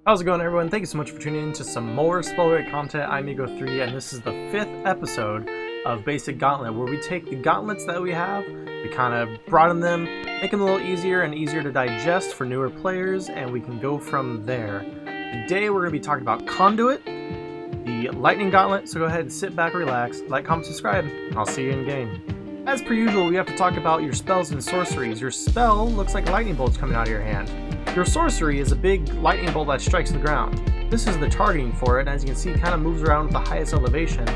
How's it going, everyone? Thank you so much for tuning in to some more Spellbreak content. I'm Ego3, and this is the 5th episode of Basic Gauntlet, where we take the gauntlets that we have, we kind of broaden them, make them a little easier and easier to digest for newer players, and we can go from there. Today we're going to be talking about Conduit, the Lightning Gauntlet, so go ahead and sit back, relax, like, comment, subscribe, and I'll see you in game. As per usual, we have to talk about your spells and sorceries. Your spell looks like lightning bolts coming out of your hand. Your sorcery is a big lightning bolt that strikes the ground. This is the targeting for it, and as you can see, it kind of moves around with the highest elevation,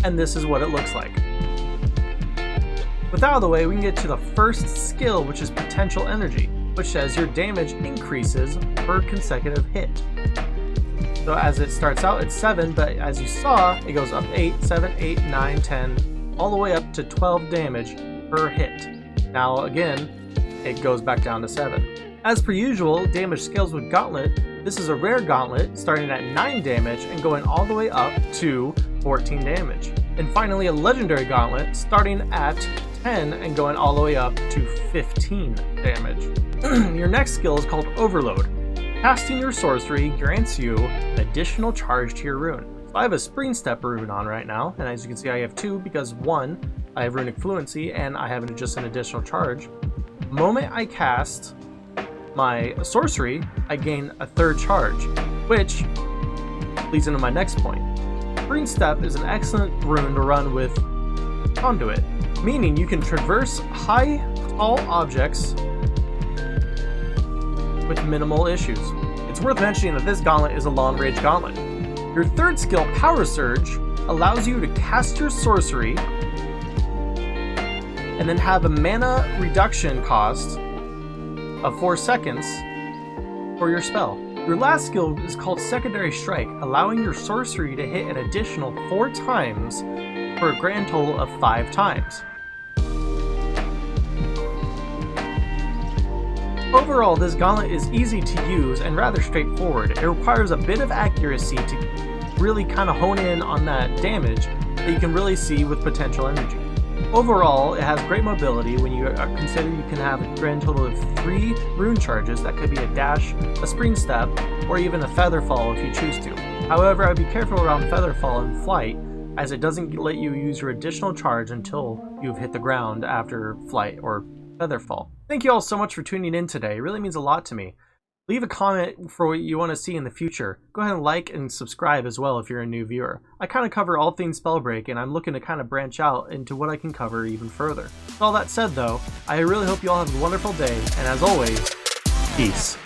and this is what it looks like. With that out of the way, we can get to the first skill, which is Potential Energy, which says your damage increases per consecutive hit. So as it starts out, it's 7, but as you saw, it goes up 8, 7, 8, 9, 10, all the way up to 12 damage per hit. Now again, it goes back down to 7. As per usual, damage scales with Gauntlet. This is a rare gauntlet starting at 9 damage and going all the way up to 14 damage. And finally, a legendary gauntlet starting at 10 and going all the way up to 15 damage. Your next skill is called Overload. Casting your sorcery grants you an additional charge to your rune. So I have a Spring Step rune on right now, and as you can see, I have 2 because 1, I have Runic Fluency and I have just an additional charge. The moment I cast my sorcery, I gain a 3rd charge, which leads into my next point. Spring Step is an excellent rune to run with Conduit, meaning you can traverse tall objects with minimal issues. It's worth mentioning that this gauntlet is a long-range gauntlet. Your 3rd skill, Power Surge, allows you to cast your sorcery and then have a mana reduction cost of 4 seconds for your spell. Your last skill is called Secondary Strike, allowing your sorcery to hit an additional 4 times for a grand total of 5 times. Overall, this gauntlet is easy to use and rather straightforward. It requires a bit of accuracy to really kind of hone in on that damage that you can really see with Potential Energy. Overall, it has great mobility when you consider you can have a grand total of 3 rune charges. That could be a dash, a Spring Step, or even a Featherfall if you choose to. However, I'd be careful around Featherfall in flight, as it doesn't let you use your additional charge until you've hit the ground after flight or Featherfall. Thank you all so much for tuning in today. It really means a lot to me. Leave a comment for what you want to see in the future. Go ahead and like and subscribe as well if you're a new viewer. I kind of cover all things Spellbreak, and I'm looking to kind of branch out into what I can cover even further. With all that said though, I really hope you all have a wonderful day, and as always, peace.